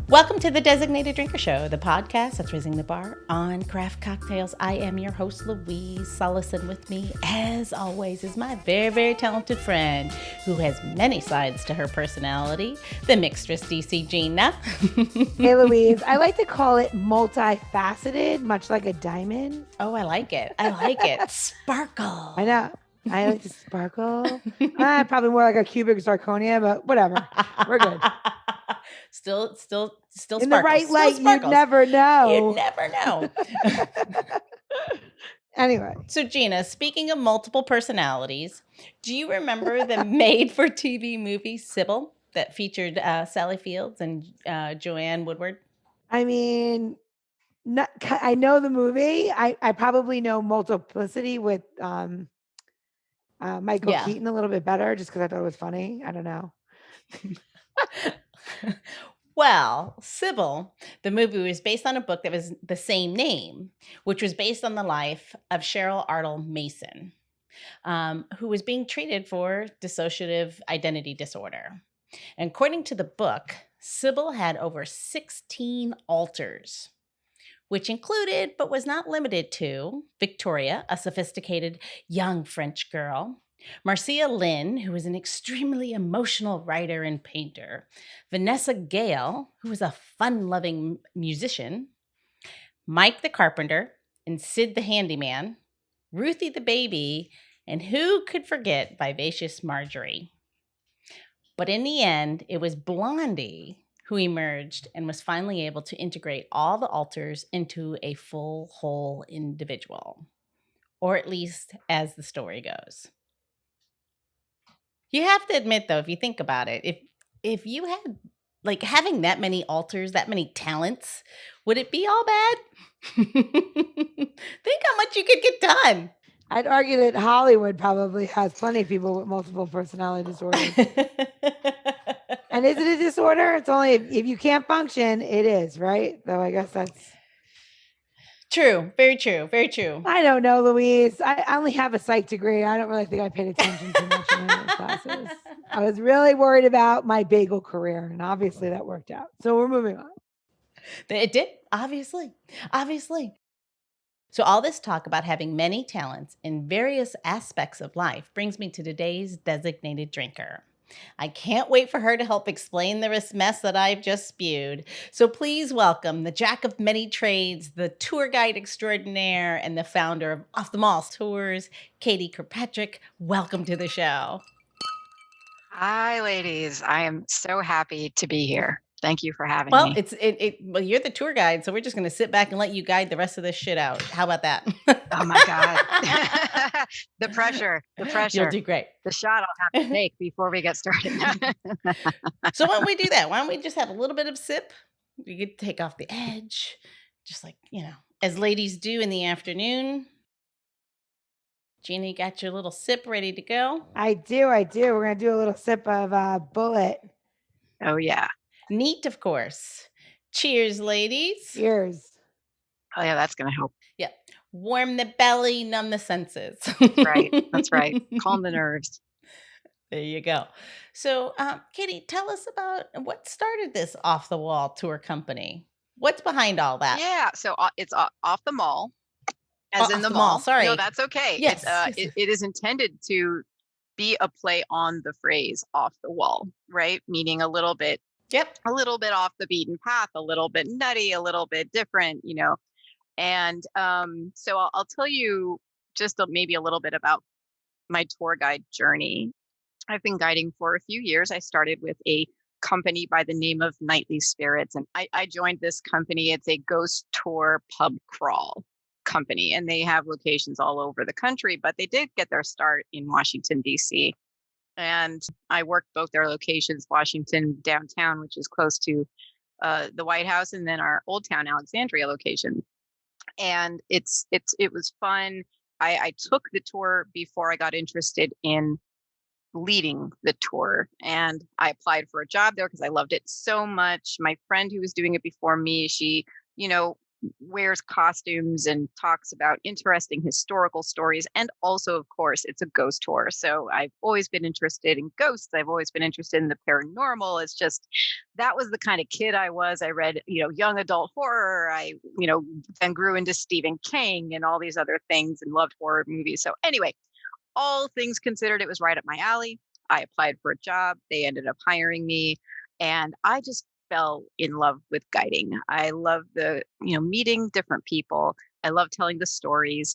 Welcome to the Designated Drinker Show, the podcast that's raising the bar on craft cocktails. I am your host, Louise Sullison. With me, as always, is my very, very talented friend who has many sides to her personality, the mixtress DC Gina. Hey, Louise. I like to call it multifaceted, much like a diamond. Oh, I like it. I like it. Sparkle. I know. I like to sparkle. Probably more like a cubic zirconia, but whatever. We're good. Still sparkles. In the right light, you'd never know. You'd never know. Anyway. So, Gina, speaking of multiple personalities, do you remember the made-for-TV movie Sybil that featured Sally Fields and Joanne Woodward? I mean, I know the movie. I probably know Multiplicity with Michael Keaton a little bit better just because I thought it was funny. I don't know. Well, Sybil, the movie, was based on a book that was the same name, which was based on the life of Cheryl Artle Mason, who was being treated for dissociative identity disorder. And according to the book, Sybil had over 16 alters, which included, but was not limited to, Victoria, a sophisticated young French girl, Marcia Lynn, who was an extremely emotional writer and painter, Vanessa Gale, who was a fun-loving musician, Mike the carpenter, and Sid the handyman, Ruthie the baby, and who could forget Vivacious Marjorie? But in the end, it was Blondie who emerged and was finally able to integrate all the alters into a full, whole individual, or at least as the story goes. You have to admit, though, if you think about it, if you had, like, having that many alters, that many talents, would it be all bad? Think how much you could get done. I'd argue that Hollywood probably has plenty of people with multiple personality disorders. And is it a disorder? It's only if you can't function, it is, right? Though I guess that's... True. Very true. Very true. I don't know, Louise. I only have a psych degree. I don't really think I paid attention too much in those classes. I was really worried about my bagel career, and obviously that worked out. So we're moving on. It did, obviously. So all this talk about having many talents in various aspects of life brings me to today's designated drinker. I can't wait for her to help explain the mess that I've just spewed. So please welcome the jack of many trades, the tour guide extraordinaire, and the founder of Off the Mall Tours, Katie Kirkpatrick. Welcome to the show. Hi, ladies. I am so happy to be here. Thank you for having me. Well, you're the tour guide, so we're just going to sit back and let you guide the rest of this shit out. How about that? Oh my God. The pressure. You'll do great. The shot I'll have to take before we get started. So why don't we do that? Why don't we just have a little bit of sip? We could take off the edge, just like, as ladies do in the afternoon. Gina, you got your little sip ready to go? I do. We're going to do a little sip of Bullet. Oh, yeah. Neat, of course. Cheers, ladies. Cheers. Oh, yeah, that's going to help. Yeah. Warm the belly, numb the senses. That's right. Calm the nerves. There you go. So, Katie, tell us about what started this Off the Wall tour company. What's behind all that? Yeah, so it's Off the Mall, as in the mall. Sorry. No, that's okay. Yes. It is intended to be a play on the phrase off the wall, right? Meaning a little bit off the beaten path, a little bit nutty, a little bit different, And so I'll tell you just maybe a little bit about my tour guide journey. I've been guiding for a few years. I started with a company by the name of Nightly Spirits, and I joined this company. It's a ghost tour pub crawl company, and they have locations all over the country, but they did get their start in Washington, D.C. And I worked both their locations, Washington downtown, which is close to the White House, and then our Old Town Alexandria location. And it was fun. I took the tour before I got interested in leading the tour, and I applied for a job there because I loved it so much. My friend who was doing it before me, she, wears costumes and talks about interesting historical stories. And also, of course, it's a ghost tour. So I've always been interested in ghosts. I've always been interested in the paranormal. It's just that was the kind of kid I was. I read, young adult horror. I, then grew into Stephen King and all these other things and loved horror movies. So anyway, all things considered, it was right up my alley. I applied for a job. They ended up hiring me. And I just fell in love with guiding. I love meeting different people. I love telling the stories.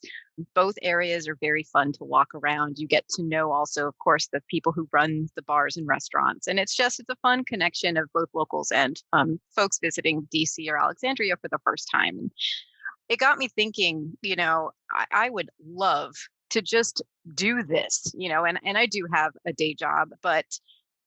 Both areas are very fun to walk around. You get to know also, of course, the people who run the bars and restaurants. And it's a fun connection of both locals and folks visiting DC or Alexandria for the first time. And it got me thinking, I would love to just do this, and I do have a day job, but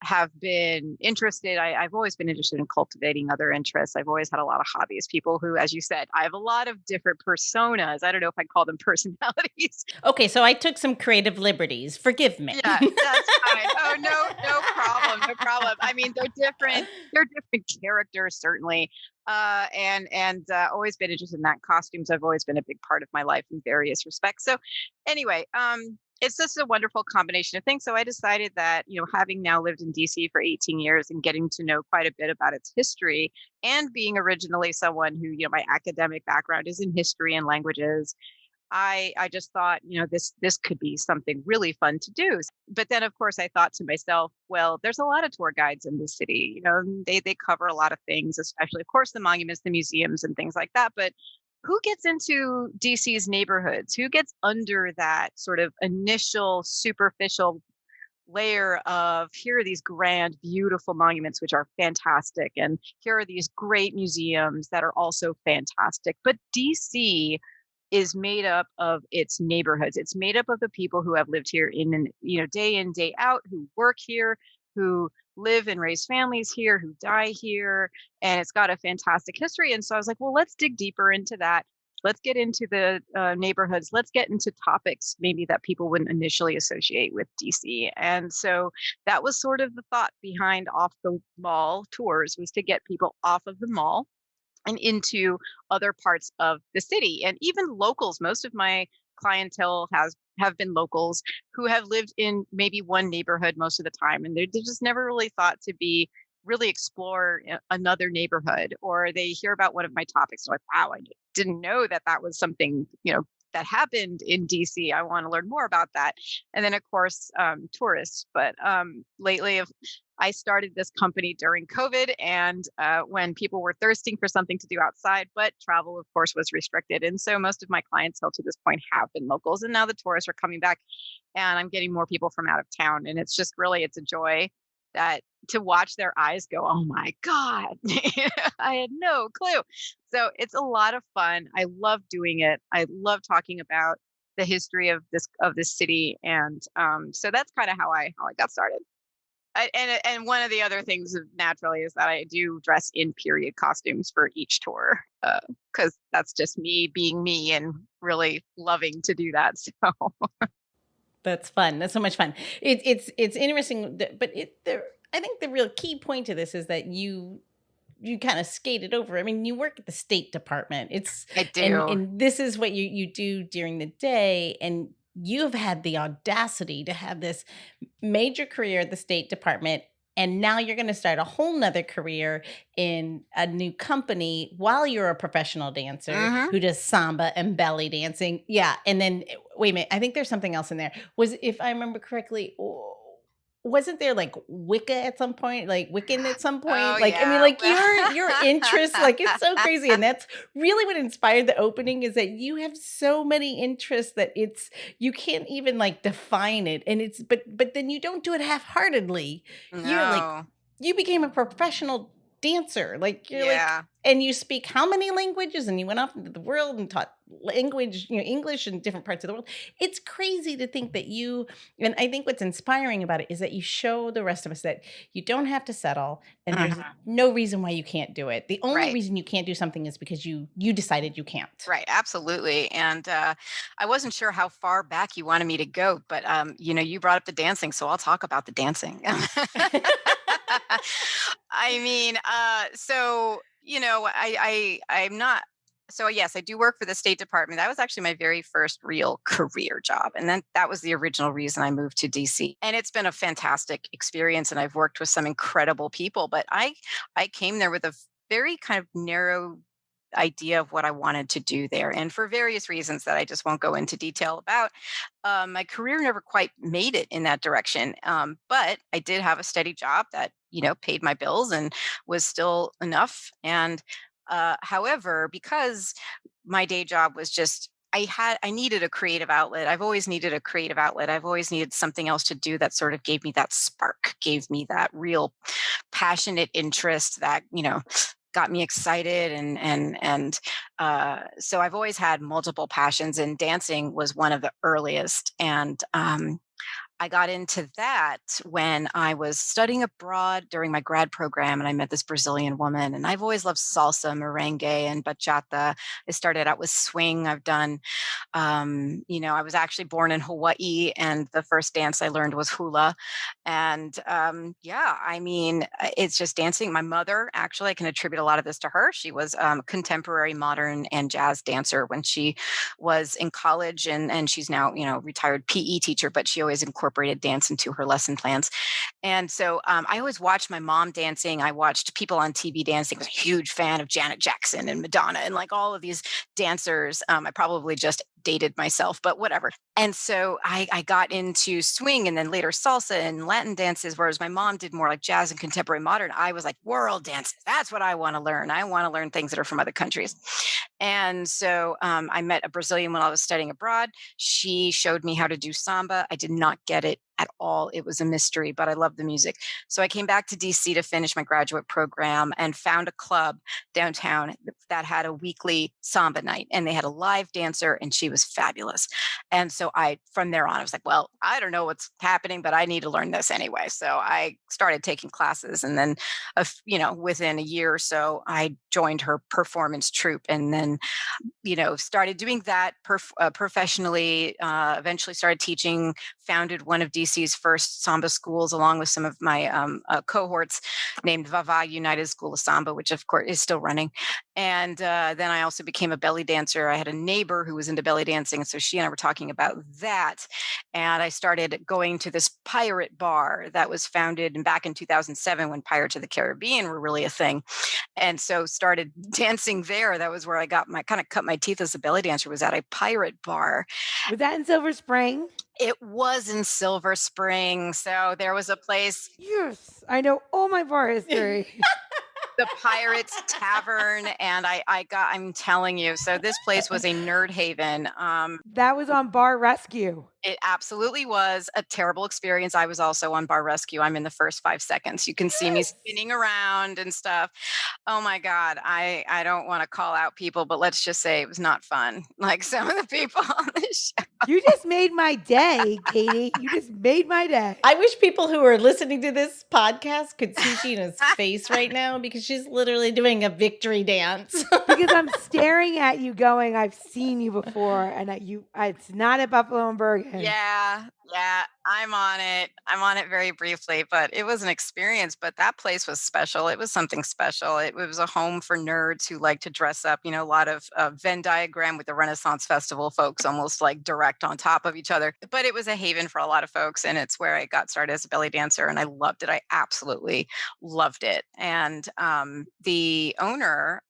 have been interested. I've always been interested in cultivating other interests. I've always had a lot of hobbies. People who, as you said, I have a lot of different personas. I don't know if I'd call them personalities. Okay, so I took some creative liberties. Forgive me. Yeah, that's fine. Oh, no problem. No problem. I mean, they're different. They're different characters, certainly. And always been interested in that. Costumes have always been a big part of my life in various respects. So anyway, it's just a wonderful combination of things. So I decided that, having now lived in DC for 18 years and getting to know quite a bit about its history, and being originally someone who, my academic background is in history and languages, I just thought, this could be something really fun to do. But then, of course, I thought to myself, well, there's a lot of tour guides in the city. They cover a lot of things, especially, of course, the monuments, the museums, and things like that. But who gets into DC's neighborhoods? Who gets under that sort of initial superficial layer of, here are these grand, beautiful monuments, which are fantastic. And here are these great museums that are also fantastic. But DC is made up of its neighborhoods. It's made up of the people who have lived here day in, day out, who work here, who live and raise families here, who die here. And it's got a fantastic history. And so I was like, well, let's dig deeper into that. Let's get into the neighborhoods. Let's get into topics maybe that people wouldn't initially associate with DC. And so that was sort of the thought behind Off the Mall tours, was to get people off of the mall and into other parts of the city, and even locals. Most of my clientele have been locals who have lived in maybe one neighborhood most of the time, and they just never really thought to really explore another neighborhood, or they hear about one of my topics and like, wow, I didn't know that was something that happened in DC. I want to learn more about that. And then, of course, tourists. But lately, I started this company during COVID, and when people were thirsting for something to do outside, but travel, of course, was restricted. And so most of my clientele to this point have been locals. And now the tourists are coming back, and I'm getting more people from out of town. And it's a joy to watch their eyes go, oh my God, I had no clue. So it's a lot of fun. I love doing it. I love talking about the history of this city. And so that's kind of how I got started. And one of the other things naturally is that I do dress in period costumes for each tour, because that's just me being me and really loving to do that. So that's fun. That's so much fun. It's interesting, but I think the real key point to this is that you kind of skated over. I mean, you work at the State Department. I do. And this is what you do during the day, and you've had the audacity to have this major career at the State Department, and now you're going to start a whole nother career in a new company while you're a professional dancer who does samba and belly dancing. Yeah. And then, wait a minute, I think there's something else in there. If I remember correctly, wasn't there like Wicca at some point, like Wiccan at some point? Oh, like, yeah. I mean, like your interest, like it's so crazy. And that's really what inspired the opening, is that you have so many interests that you can't even like define it. And but then you don't do it half-heartedly. No. You became a professional dancer. Like Yeah. and you speak how many languages? And you went off into the world and taught language, English in different parts of the world. It's crazy to think that and I think what's inspiring about it is that you show the rest of us that you don't have to settle, and there's no reason wwhy you can't do it. The only reason you can't do something is because you decided you can't. Right. Absolutely. And I wasn't sure how far back you wanted me to go, but you brought up the dancing, so I'll talk about the dancing. I mean, so I'm not So yes, I do work for the State Department. That was actually my very first real career job. And then that was the original reason I moved to DC. And it's been a fantastic experience, and I've worked with some incredible people, but I came there with a very kind of narrow idea of what I wanted to do there. And for various reasons that I just won't go into detail about, my career never quite made it in that direction. But I did have a steady job that, paid my bills and was still enough. And however, because my day job was just, I needed a creative outlet. I've always needed a creative outlet. I've always needed something else to do that sort of gave me that spark, gave me that real passionate interest that, got me excited. So I've always had multiple passions, and dancing was one of the earliest. And I got into that when I was studying abroad during my grad program, and I met this Brazilian woman. And I've always loved salsa, merengue, and bachata. I started out with swing. I've done, I was actually born in Hawaii, and the first dance I learned was hula. And yeah, I mean, it's just dancing. My mother, actually, I can attribute a lot of this to her. She was contemporary, modern, and jazz dancer when she was in college, and she's now, retired PE teacher, but she always incorporated dance into her lesson plans. And so I always watched my mom dancing. I watched people on TV dancing. I was a huge fan of Janet Jackson and Madonna and like all of these dancers. I probably just dated myself, but whatever. And so I got into swing and then later salsa and Latin dances, whereas my mom did more like jazz and contemporary modern. I was like, world dances. That's what I want to learn. I want to learn things that are from other countries. And so I met a Brazilian when I was studying abroad. She showed me how to do samba. I did not get it at all. It was a mystery, but I love the music. So I came back to DC to finish my graduate program and found a club downtown that had a weekly samba night, and they had a live dancer, and she was fabulous. And so from there on, I was like, well, I don't know what's happening, but I need to learn this anyway. So I started taking classes, and then, within a year or so, I joined her performance troupe, and then started doing that professionally, eventually started teaching, founded one of DC's first samba schools along with some of my cohorts named Vava United School of Samba, which of course is still running. And then I also became a belly dancer. I had a neighbor who was into belly dancing. And so she and I were talking about that. And I started going to this pirate bar that was founded back in 2007 when Pirates of the Caribbean were really a thing. And so started dancing there. That was where I got cut my teeth as a belly dancer, was at a pirate bar. Was that in Silver Spring? It was in Silver Spring. So there was a place. Yes, I know all my bar history. The Pirates Tavern, and I'm telling you, so this place was a nerd haven. That was on Bar Rescue. It absolutely was a terrible experience. I was also on Bar Rescue. I'm in the first 5 seconds. You can see me spinning around and stuff. Oh my God. I don't want to call out people, but let's just say it was not fun. Like some of the people on this show. You just made my day, Katie. You just made my day. I wish people who are listening to this podcast could see Sheena's face right now, because she's literally doing a victory dance. Because I'm staring at you going, I've seen you before, and it's not at Buffalo and Bergen. Yeah, I'm on it. I'm on it very briefly, but it was an experience. But that place was special. It was something special. It was a home for nerds who like to dress up. A lot of Venn diagram with the Renaissance Festival folks, almost like direct on top of each other. But it was a haven for a lot of folks, and it's where I got started as a belly dancer, and I loved it. I absolutely loved it. And the owner,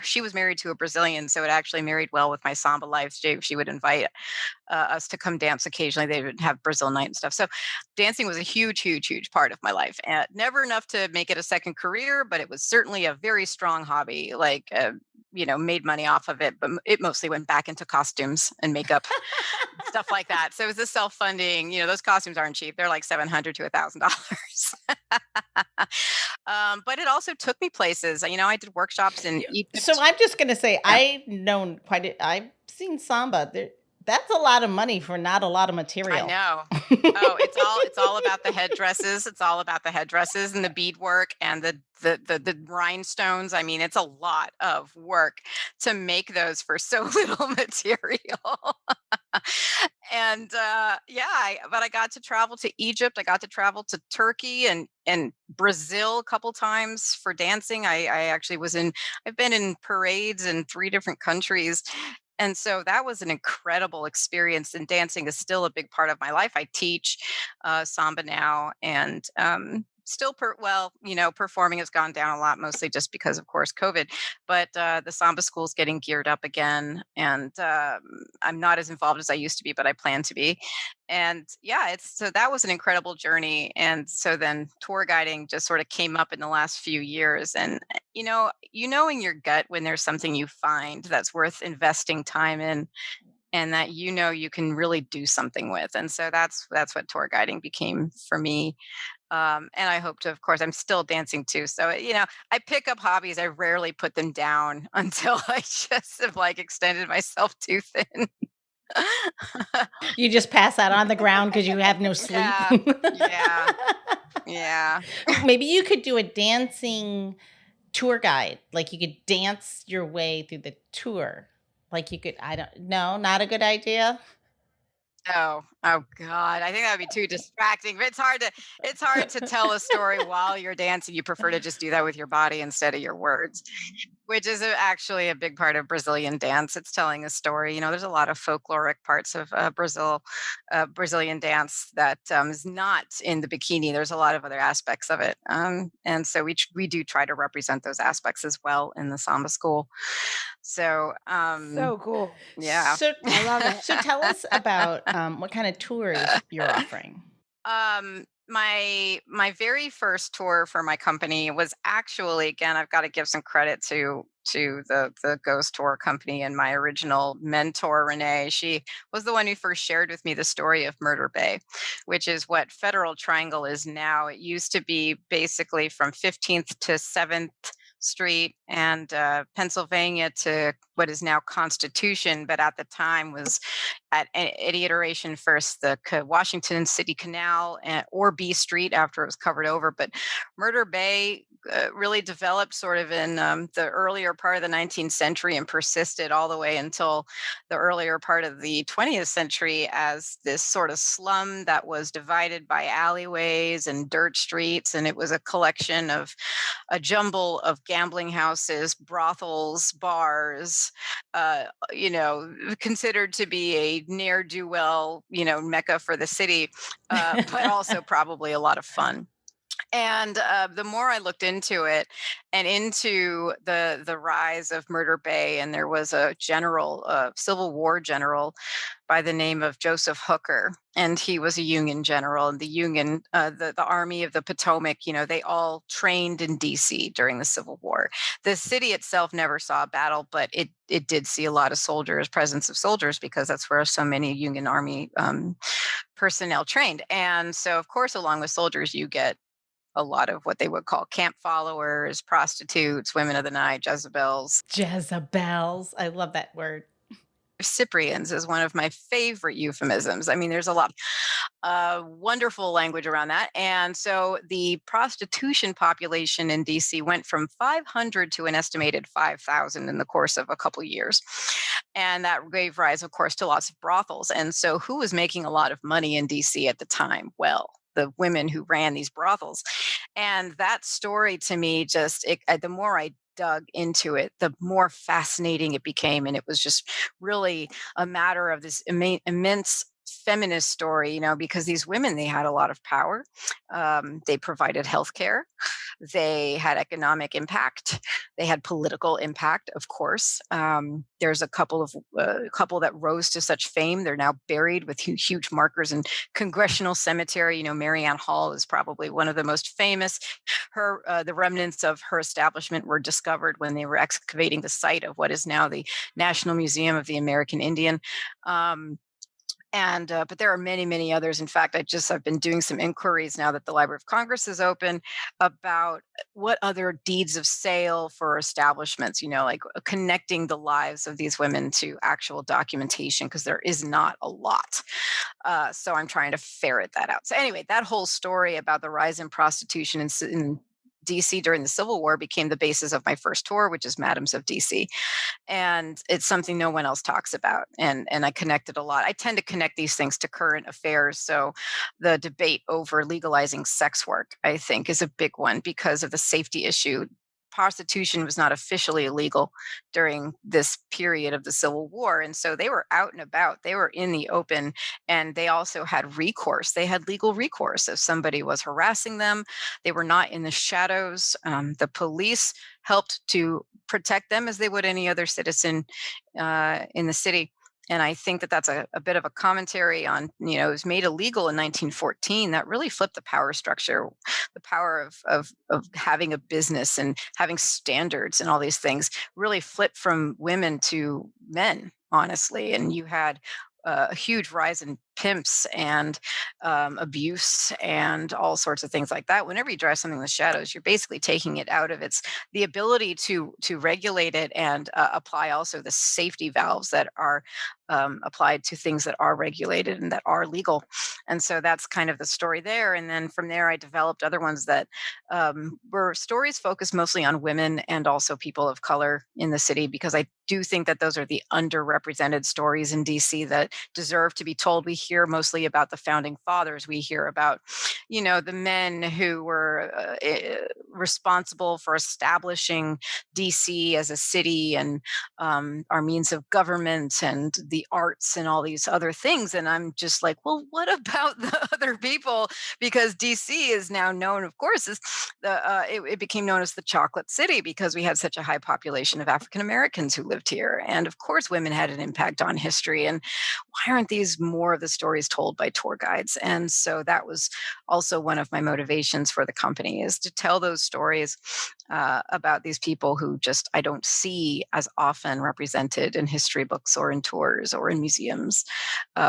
she was married to a Brazilian, so it actually married well with my samba life. She would invite us to come dance occasionally. They would have Brazil night and stuff. So dancing was a huge, huge, huge part of my life. And never enough to make it a second career, but it was certainly a very strong hobby. Like, made money off of it, but it mostly went back into costumes and makeup, stuff like that. So it was a self-funding, those costumes aren't cheap. They're like $700 to $1,000. But it also took me places. I did workshops in Egypt. So I'm just going to say, I've seen samba. That's a lot of money for not a lot of I material. know. Oh, it's all about the headdresses. It's all about the headdresses and the beadwork and the rhinestones. I mean, it's a lot of work to make those for so little material. And but I got to travel to Egypt. I got to travel to Turkey and Brazil a couple times for dancing. I actually I've been in parades in 3 different countries. And so that was an incredible experience. And dancing is still a big part of my life. I teach samba now, and still, performing has gone down a lot, mostly just because, of course, COVID. But the samba school's getting geared up again, and I'm not as involved as I used to be, but I plan to be. And yeah, it's so that was an incredible journey. And so then tour guiding just sort of came up in the last few years. And you know in your gut when there's something you find that's worth investing time in, and that you can really do something with. And so that's what tour guiding became for me. And I hope to, of course, I'm still dancing too. So, I pick up hobbies. I rarely put them down until I just have like extended myself too thin. You just pass out on the ground because you have no sleep. Yeah. Yeah. Yeah. Maybe you could do a dancing tour guide. Like you could dance your way through the tour. Like you could, I don't know, not a good idea. Oh God. I think that would be too distracting. But it's hard to tell a story while you're dancing. You prefer to just do that with your body instead of your words, which is actually a big part of Brazilian dance. It's telling a story. There's a lot of folkloric parts of Brazilian dance that is not in the bikini. There's a lot of other aspects of it, and so we do try to represent those aspects as well in the samba school. So So cool. yeah. So I love it. So tell us about what kind of tours you're offering. My very first tour for my company was actually, again, I've got to give some credit to the ghost tour company and my original mentor Renee. She was the one who first shared with me the story of Murder Bay, which is what Federal Triangle is now. It used to be basically from 15th to 7th Street and Pennsylvania to what is now Constitution, but at the time was at any iteration first the Washington City Canal or B Street after it was covered over. But Murder Bay really developed sort of in the earlier part of the 19th century and persisted all the way until the earlier part of the 20th century as this sort of slum that was divided by alleyways and dirt streets. And it was a collection of a jumble of gambling houses, brothels, bars, considered to be a ne'er-do-well, mecca for the city, but also probably a lot of fun. And the more I looked into it and into the rise of Murder Bay, and there was a general, Civil War general by the name of Joseph Hooker, and he was a Union general. And the Union, the Army of the Potomac, they all trained in D.C. during the Civil War. The city itself never saw a battle, but it did see a lot of presence of soldiers, because that's where so many Union Army personnel trained. And so, of course, along with soldiers, you get a lot of what they would call camp followers, prostitutes, women of the night, Jezebels. Jezebels. I love that word. Cyprians is one of my favorite euphemisms. I mean, there's a lot wonderful language around that. And so the prostitution population in DC went from 500 to an estimated 5,000 in the course of a couple of years. And that gave rise, of course, to lots of brothels. And so who was making a lot of money in DC at the time? Well, the women who ran these brothels. And that story to me the more I dug into it, the more fascinating it became. And it was just really a matter of this immense feminist story, because these women, they had a lot of power. They provided healthcare. They had economic impact. They had political impact, of course. There's a couple that rose to such fame. They're now buried with huge markers in Congressional Cemetery. Marianne Hall is probably one of the most famous. The remnants of her establishment were discovered when they were excavating the site of what is now the National Museum of the American Indian. But there are many, many others. In fact, I've been doing some inquiries now that the Library of Congress is open about what other deeds of sale for establishments, like connecting the lives of these women to actual documentation, because there is not a lot. So I'm trying to ferret that out. So anyway, that whole story about the rise in prostitution in DC during the Civil War became the basis of my first tour, which is Madams of DC, and it's something no one else talks about. And I connected a lot. I tend to connect these things to current affairs. So the debate over legalizing sex work, I think, is a big one because of the safety issue. Prostitution was not officially illegal during this period of the Civil War, and so they were out and about, they were in the open, and they also had recourse. They had legal recourse if somebody was harassing them. They were not in the shadows. The police helped to protect them as they would any other citizen in the city. And I think that that's a bit of a commentary on, it was made illegal in 1914. That really flipped the power structure, the power of having a business and having standards and all these things really flipped from women to men, honestly. And you had a huge rise in pimps and abuse and all sorts of things like that. Whenever you drive something in the shadows, you're basically taking it out of the ability to regulate it and apply also the safety valves that are applied to things that are regulated and that are legal. And so that's kind of the story there. And then from there, I developed other ones that were stories focused mostly on women and also people of color in the city, because I do think that those are the underrepresented stories in DC that deserve to be told. We hear mostly about the founding fathers. We hear about, the men who were responsible for establishing DC as a city and our means of government and the arts and all these other things. And I'm just like, well, what about the other people? Because DC is now known, of course, as it became known as the Chocolate City because we had such a high population of African Americans who lived here. And of course, women had an impact on history. And why aren't these more of the stories told by tour guides? And so that was also one of my motivations for the company, is to tell those stories about these people who just I don't see as often represented in history books or in tours or in museums,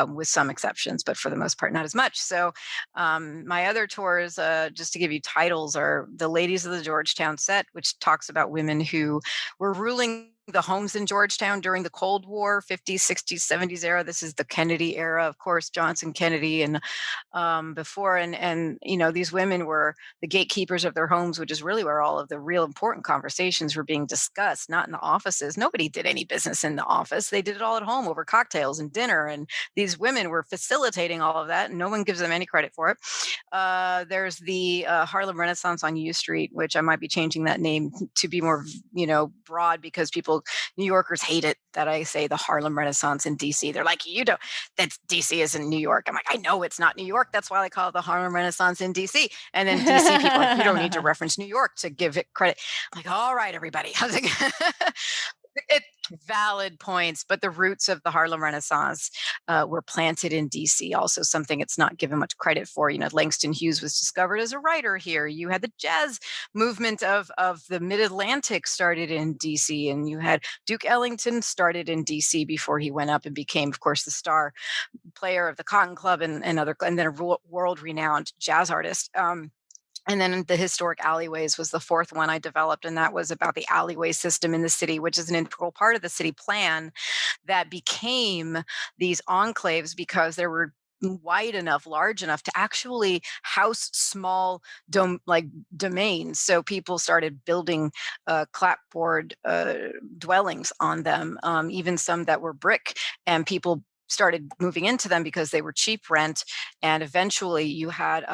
with some exceptions, but for the most part, not as much. So my other tours, just to give you titles, are The Ladies of the Georgetown Set, which talks about women who were ruling the homes in Georgetown during the Cold War, 50s, 60s, 70s era. This is the Kennedy era, of course, Johnson, Kennedy, and before. And these women were the gatekeepers of their homes, which is really where all of the real important conversations were being discussed, not in the offices. Nobody did any business in the office. They did it all at home over cocktails and dinner. And these women were facilitating all of that, and no one gives them any credit for it. There's the Harlem Renaissance on U Street, which I might be changing that name to be more, broad, because New Yorkers hate it that I say the Harlem Renaissance in DC. They're like, you don't, that's DC isn't New York. I'm like, I know it's not New York. That's why I call it the Harlem Renaissance in DC. And then DC people are like, you don't need to reference New York to give it credit. I'm like, all right, everybody. I was like, it's valid points, but the roots of the Harlem Renaissance were planted in DC. Also, something it's not given much credit for. Langston Hughes was discovered as a writer here. You had the jazz movement of the Mid Atlantic started in DC, and you had Duke Ellington started in DC before he went up and became, of course, the star player of the Cotton Club and then a world renowned jazz artist. And then the historic Alleyways was the fourth one I developed, and that was about the alleyway system in the city, which is an integral part of the city plan that became these enclaves because there were wide enough, large enough to actually house small domains. So people started building clapboard dwellings on them, even some that were brick, and people started moving into them because they were cheap rent. And eventually you had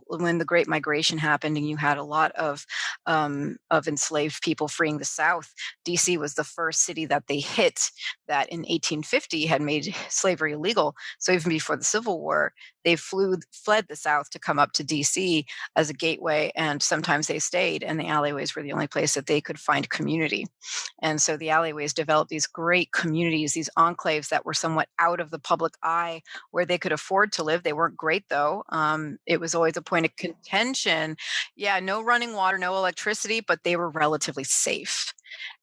when the Great Migration happened and you had a lot of enslaved people freeing the South, DC was the first city that they hit that in 1850 had made slavery illegal. So even before the Civil War, they fled the South to come up to DC as a gateway, and sometimes they stayed, and the alleyways were the only place that they could find community. And so the alleyways developed these great communities, these enclaves that were somewhat out of the public eye, where they could afford to live. They weren't great, though. It was always a point of contention. Yeah, no running water, no electricity, but they were relatively safe.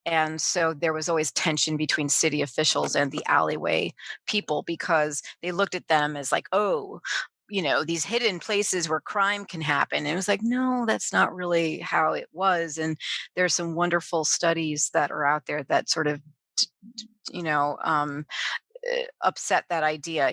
And so there was always tension between city officials and the alleyway people, because they looked at them as like, oh, these hidden places where crime can happen. And it was like, no, that's not really how it was. And there's some wonderful studies that are out there that sort of, you know, um, upset that idea.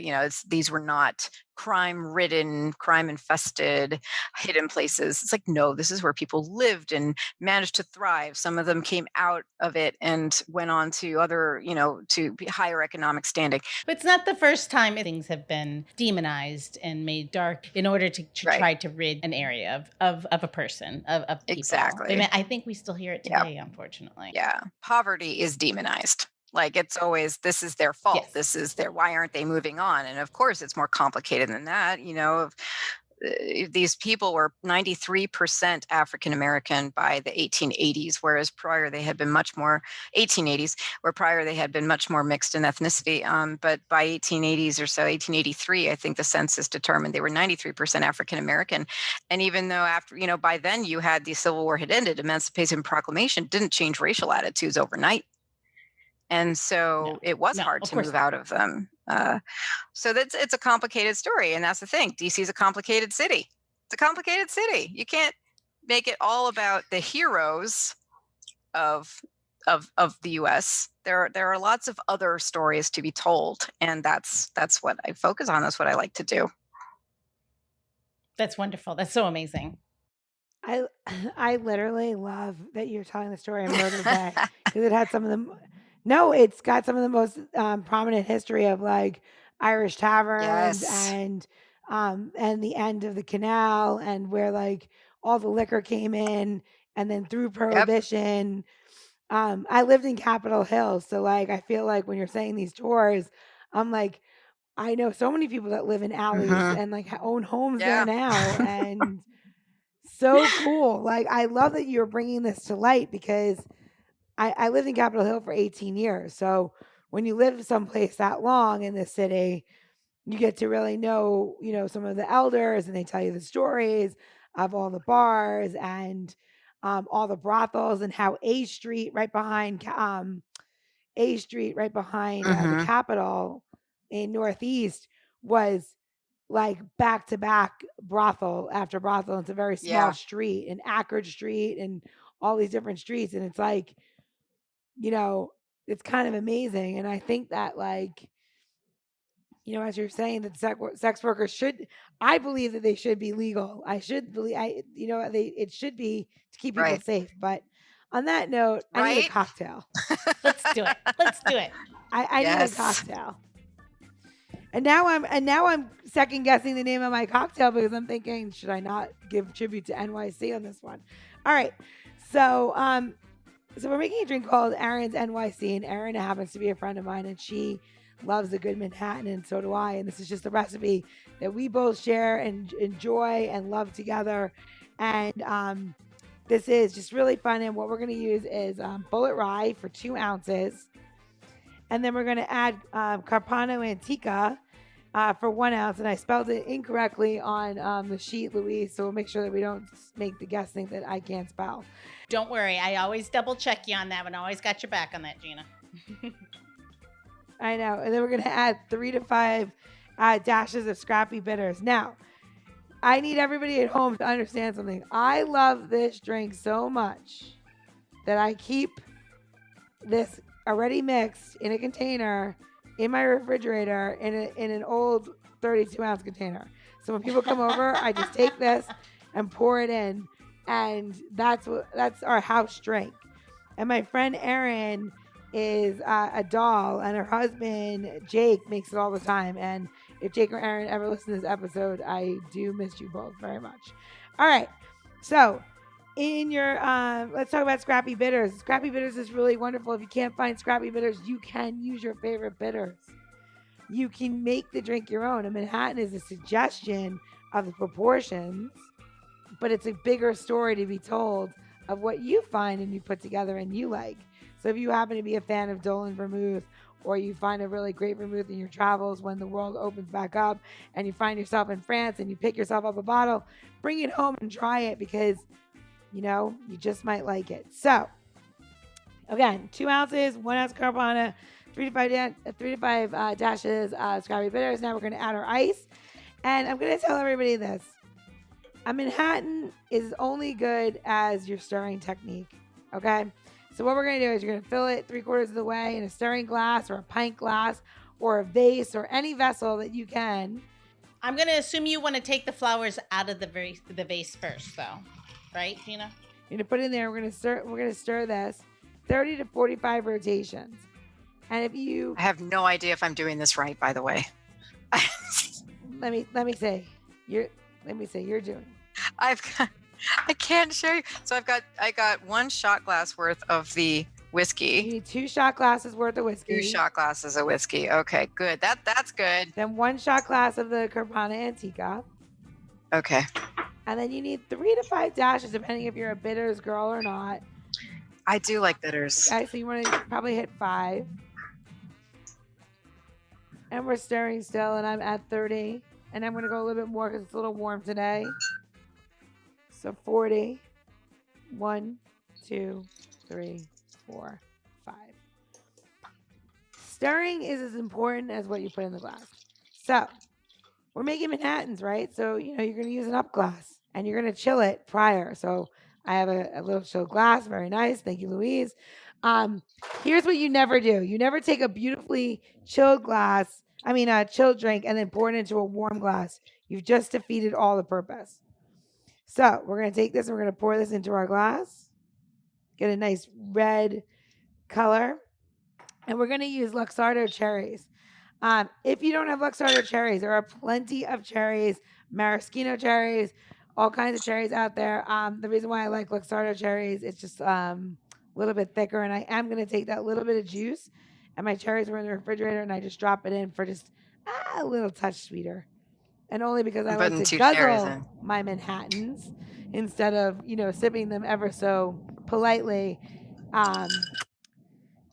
These were not crime-ridden, crime-infested, hidden places. It's like, no, this is where people lived and managed to thrive. Some of them came out of it and went on to other, to higher economic standing. But it's not the first time things have been demonized and made dark in order to Right. try to rid an area of a person, of people. Exactly. I mean, I think we still hear it today, unfortunately. Yeah. Poverty is demonized. Like, it's always, this is their fault. Yes. This is why aren't they moving on? And of course, it's more complicated than that. These people were 93% African American by the 1880s, whereas prior they had been much more 1880s, where prior they had been much more mixed in ethnicity. But by 1880s or so, 1883, I think the census determined they were 93% African American. And even though after, by then you had the Civil War had ended, Emancipation Proclamation didn't change racial attitudes overnight. And so it was hard to move out of them. So it's a complicated story. And that's the thing. DC is a complicated city. It's a complicated city. You can't make it all about the heroes of the US. There are lots of other stories to be told. And that's what I focus on. That's what I like to do. That's wonderful. That's so amazing. I literally love that you're telling the story of Murder Bay, because it had some of them. No, it's got some of the most prominent history of like Irish taverns and the end of the canal, and where like all the liquor came in, and then through Prohibition. I lived in Capitol Hill, so like I feel like when you're saying these tours, I'm like, I know so many people that live in Alleys and like own homes there now, and so cool. Like, I love that you're bringing this to light, because I lived in Capitol Hill for 18 years. So when you live someplace that long in the city, you get to really know, some of the elders, and they tell you the stories of all the bars and all the brothels, and how A Street right behind the Capitol in Northeast was like back to back brothel after brothel. It's a very small street, and Ackerd Street and all these different streets. And it's like, it's kind of amazing. And I think that, like, as you're saying, that sex workers I believe that they should be legal. I should believe, it should be to keep people safe. But on that note, I need a cocktail. Let's do it. I need a cocktail. And now I'm second guessing the name of my cocktail, because I'm thinking, should I not give tribute to NYC on this one? All right. So we're making a drink called Erin's NYC, and Erin happens to be a friend of mine, and she loves a good Manhattan, and so do I. And this is just a recipe that we both share and enjoy and love together. And this is just really fun. And what we're going to use is bullet rye for 2 ounces. And then we're going to add Carpano Antica for 1 ounce. And I spelled it incorrectly on the sheet, Louise. So we'll make sure that we don't make the guest think that I can't spell. Don't worry. I always double check you on that one. I always got your back on that, Gina. I know. And then we're going to add 3 to 5 dashes of Scrappy Bitters. Now, I need everybody at home to understand something. I love this drink so much that I keep this already mixed in a container in my refrigerator in an old 32-ounce container. So when people come over, I just take this and pour it in, and that's our house drink. And my friend Erin is a doll, and her husband Jake makes it all the time. And if Jake or Erin ever listen to this episode, I do miss you both very much. All right, so in your let's talk about Scrappy Bitters. Scrappy Bitters is really wonderful. If you can't find Scrappy Bitters, you can use your favorite bitters. You can make the drink your own. A Manhattan is a suggestion of the proportions, but it's a bigger story to be told of what you find and you put together and you like. So if you happen to be a fan of Dolan Vermouth, or you find a really great vermouth in your travels when the world opens back up, and you find yourself in France and you pick yourself up a bottle, bring it home and try it, because you just might like it. So Again, 2 ounces, 1 ounce Carpana, 3 to 5 dashes Scrappy Bitters. Now we're going to add our ice. And I'm going to tell everybody this. A Manhattan is only good as your stirring technique, okay? So what we're going to do is you're going to fill it 3/4 of the way in a stirring glass or a pint glass or a vase or any vessel that you can. I'm going to assume you want to take the flowers out of the vase first, though. Right, Gina? You're going to put it in there. We're going to stir this 30 to 45 rotations. And if you... I have no idea if I'm doing this right, by the way. Let me say. You're doing. I can't show you. So I got 1 shot glass worth of the whiskey. You need 2 shot glasses worth of whiskey. 2 shot glasses of whiskey. Okay, good. That's good. Then 1 shot glass of the Carpana Antica. Okay. And then you need 3 to 5 dashes, depending if you're a bitters girl or not. I do like bitters. Okay, so you want to probably hit 5. And we're stirring still, and I'm at 30. And I'm going to go a little bit more because it's a little warm today. So 40. 1, 2, 3, 4, 5. Stirring is as important as what you put in the glass. So we're making Manhattans, right? So, you're going to use an up glass and you're going to chill it prior. So I have a little chilled glass. Very nice. Thank you, Louise. Here's what you never do. You never take a beautifully chilled chilled drink and then pour it into a warm glass. You've just defeated all the purpose. So we're going to take this and we're going to pour this into our glass. Get a nice red color. And we're going to use Luxardo Cherries. If you don't have Luxardo Cherries, there are plenty of cherries, maraschino cherries, all kinds of cherries out there. The reason why I like Luxardo Cherries, it's just a little bit thicker. And I am going to take that little bit of juice. And my cherries were in the refrigerator. And I just drop it in for just a little touch sweeter. And only because I like to guzzle my Manhattans instead of, sipping them ever so politely at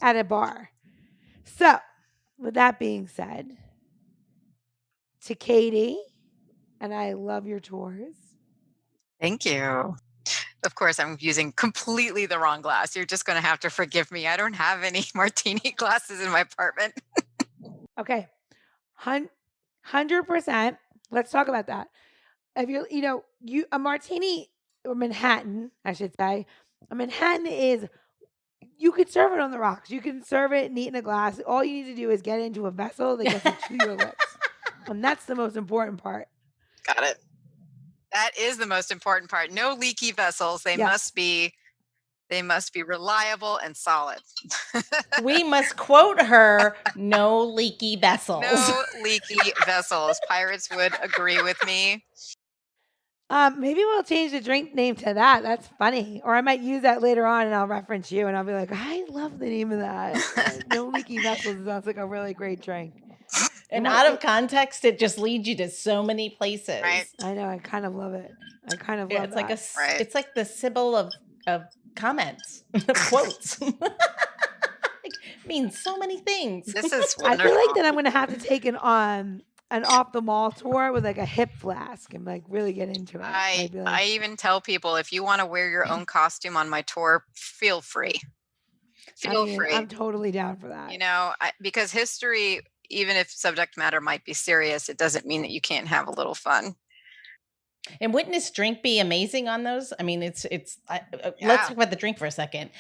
a bar. So, with that being said, to Katie, and I love your tours. Thank you. Of course, I'm using completely the wrong glass. You're just going to have to forgive me. I don't have any martini glasses in my apartment. Okay. 100%. Let's talk about that. If you're, a martini or Manhattan, I should say, a Manhattan is, you could serve it on the rocks. You can serve it neat in a glass. All you need to do is get into a vessel that gets it to your lips. And that's the most important part. Got it. That is the most important part. No leaky vessels. They must be reliable and solid. We must quote her, no leaky vessels. No leaky vessels. Pirates would agree with me. Maybe we'll change the drink name to that. That's funny. Or I might use that later on and I'll reference you and I'll be like, I love the name of that. No leaky vessels sounds like a really great drink. And out of context, it just leads you to so many places. Right. I know. I kind of love it. I kind of love it's that. It's like the Sybil of comments, quotes. Means so many things. This is wonderful. I feel like that I'm going to have to take an off the mall tour with like a hip flask and like really get into it. I even tell people, if you want to wear your own costume on my tour, feel free. Feel free. I'm totally down for that. Because history, even if subject matter might be serious, it doesn't mean that you can't have a little fun. And wouldn't this drink be amazing on those? I mean, let's talk about the drink for a second.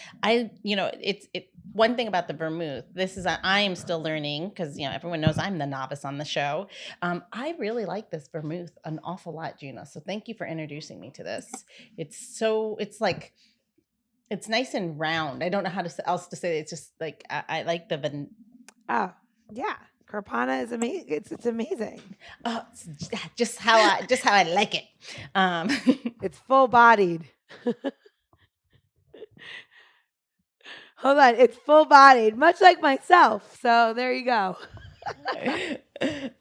One thing about the vermouth, I am still learning because, everyone knows I'm the novice on the show. I really like this vermouth an awful lot, Gina. So thank you for introducing me to this. It's nice and round. I don't know how else to say it. It's just like, I like the Oh, yeah. Carpana is amazing. It's amazing. Oh, it's just how I like it. It's full bodied. Hold on, it's full bodied, much like myself. So there you go.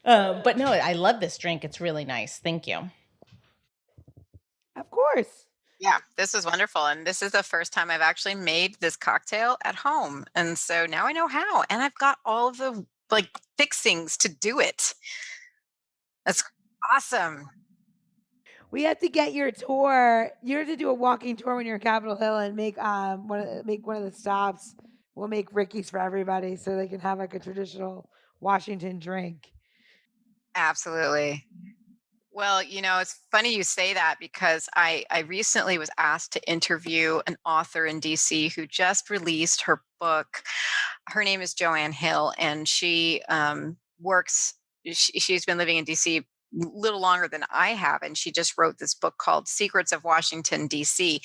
But no, I love this drink. It's really nice. Thank you. Of course. Yeah, this is wonderful. And this is the first time I've actually made this cocktail at home. And so now I know how. And I've got all of the fixings to do it. That's awesome. We have to get your tour. You have to do a walking tour when you're in Capitol Hill and make one of the stops we'll make Ricky's for everybody so they can have like a traditional Washington drink. Absolutely. Well, it's funny you say that because I recently was asked to interview an author in DC who just released her book. Her name is Joanne Hill, and she she's been living in DC a little longer than I have, and she just wrote this book called Secrets of Washington, DC.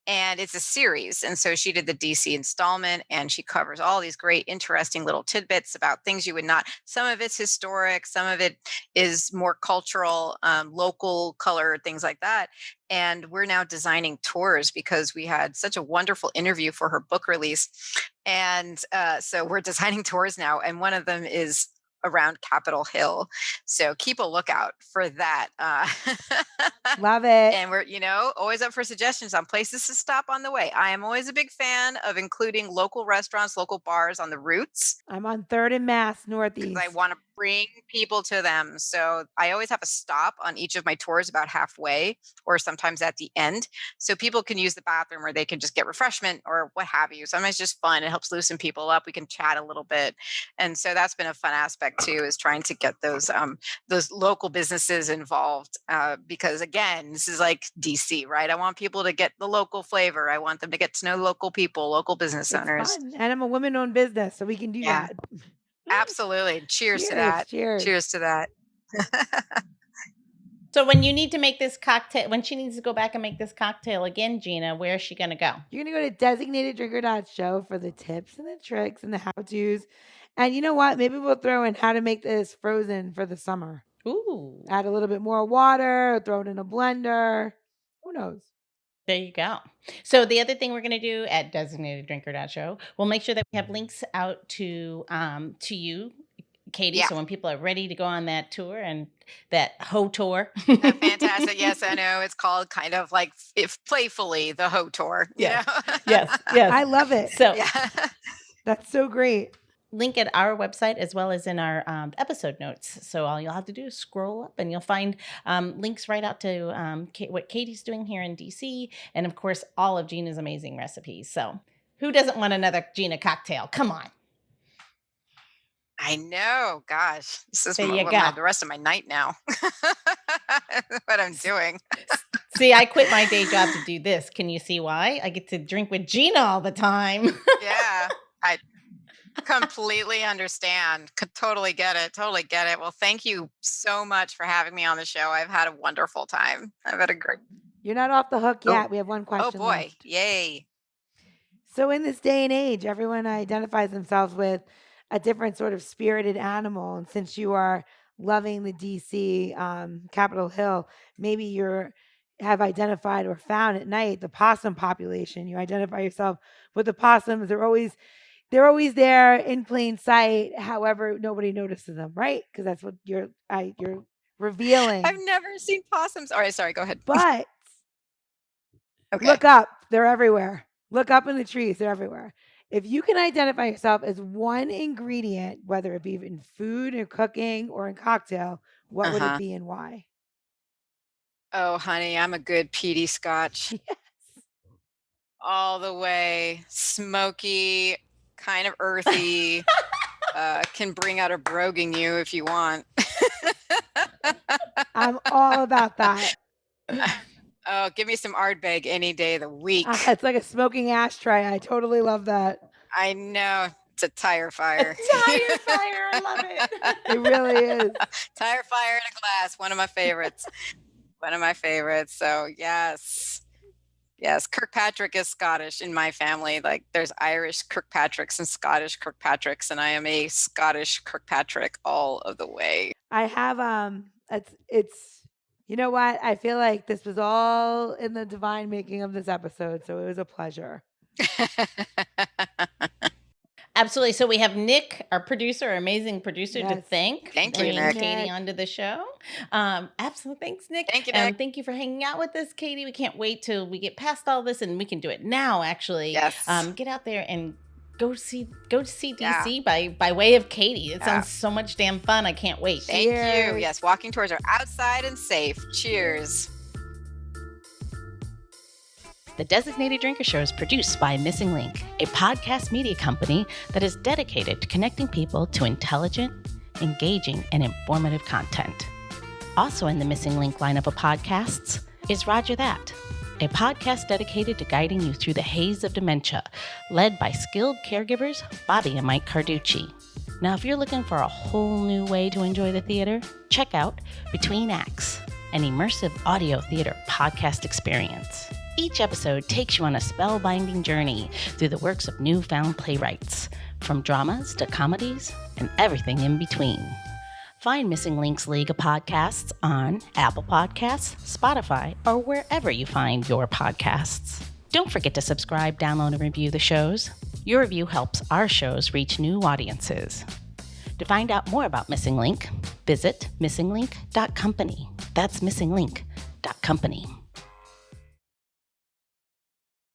And it's a series. And so she did the DC installment, and she covers all these great, interesting little tidbits about things you would not. Some of it's historic, some of it is more cultural, local color, things like that. And we're now designing tours because we had such a wonderful interview for her book release. And so we're designing tours now. And one of them is around Capitol Hill. So keep a lookout for that. Love it. And we're, always up for suggestions on places to stop on the way. I am always a big fan of including local restaurants, local bars on the routes. I'm on 3rd and Mass Northeast. I want to bring people to them. So I always have a stop on each of my tours about halfway or sometimes at the end. So people can use the bathroom or they can just get refreshment or what have you. Sometimes just fun. It helps loosen people up. We can chat a little bit. And so that's been a fun aspect too, is trying to get those local businesses involved because again, this is like DC, right? I want people to get the local flavor. I want them to get to know local people, local business owners. Fun. And I'm a woman-owned business, so we can do that. Absolutely. Cheers to that. Cheers to that. So when you need to make this cocktail, when she needs to go back and make this cocktail again, Gina, where is she going to go? You're going to go to designateddrinker.show for the tips and the tricks and the how-tos. And you know what? Maybe we'll throw in how to make this frozen for the summer. Ooh. Add a little bit more water, throw it in a blender. Who knows? There you go. So the other thing we're going to do at designateddrinker.show, we'll make sure that we have links out to you, Katie. Yeah. So when people are ready to go on that tour and that Ho tour. Fantastic. Yes, I know. It's called kind of like playfully the Ho tour. Yeah. Yes. I love it. So that's so great. Link at our website as well as in our episode notes. So all you'll have to do is scroll up and you'll find links right out to what Katie's doing here in DC. And of course, all of Gina's amazing recipes. So who doesn't want another Gina cocktail? Come on. I know. Gosh, this is the rest of my night now. What I'm doing. See, I quit my day job to do this. Can you see why? I get to drink with Gina all the time. Yeah, I completely understand. Could totally get it. Well, thank you so much for having me on the show. I've had a wonderful time. I've had a great. You're not off the hook yet. We have one question. Oh boy. Left. Yay. So in this day and age, everyone identifies themselves with a different sort of spirited animal. And since you are loving the DC Capitol Hill, maybe you have identified or found at night the possum population. You identify yourself with the possums. They're always there in plain sight. However, nobody notices them, right? Because that's what you're revealing. I've never seen possums. All right, sorry, go ahead. But look up. They're everywhere. Look up in the trees. They're everywhere. If you can identify yourself as one ingredient, whether it be in food or cooking or in cocktail, what would it be and why? Oh, honey, I'm a good peaty scotch. Yes. All the way. Smoky, kind of earthy, can bring out a brogue in you if you want. I'm all about that. Oh, give me some Ardbeg any day of the week. It's like a smoking ashtray. I totally love that. I know. It's a tire fire. Tire fire. I love it. It really is. Tire fire in a glass. One of my favorites. So yes. Yes, Kirkpatrick is Scottish in my family. Like there's Irish Kirkpatricks and Scottish Kirkpatricks, and I am a Scottish Kirkpatrick all of the way. I have it's you know what? I feel like this was all in the divine making of this episode, so it was a pleasure. Absolutely. So we have Nick, our producer, our amazing producer, to thank. Thank you, Nick. Katie onto the show. Absolutely. Thanks, Nick. Thank you, Nick. Thank you for hanging out with us, Katie. We can't wait till we get past all this, and we can do it now, actually. Yes. Get out there and go to see DC by way of Katie. It sounds so much damn fun. I can't wait. Thank you. Yes, walking tours are outside and safe. Cheers. The Designated Drinker Show is produced by Missing Link, a podcast media company that is dedicated to connecting people to intelligent, engaging, and informative content. Also in the Missing Link lineup of podcasts is Rodger That, a podcast dedicated to guiding you through the haze of dementia, led by skilled caregivers Bobbi and Mike Carducci. Now, if you're looking for a whole new way to enjoy the theater, check out Between Acts, an immersive audio theater podcast experience. Each episode takes you on a spellbinding journey through the works of newfound playwrights, from dramas to comedies and everything in between. Find Missing Link's League of Podcasts on Apple Podcasts, Spotify, or wherever you find your podcasts. Don't forget to subscribe, download, and review the shows. Your review helps our shows reach new audiences. To find out more about Missing Link, visit missinglink.company. That's missinglink.company.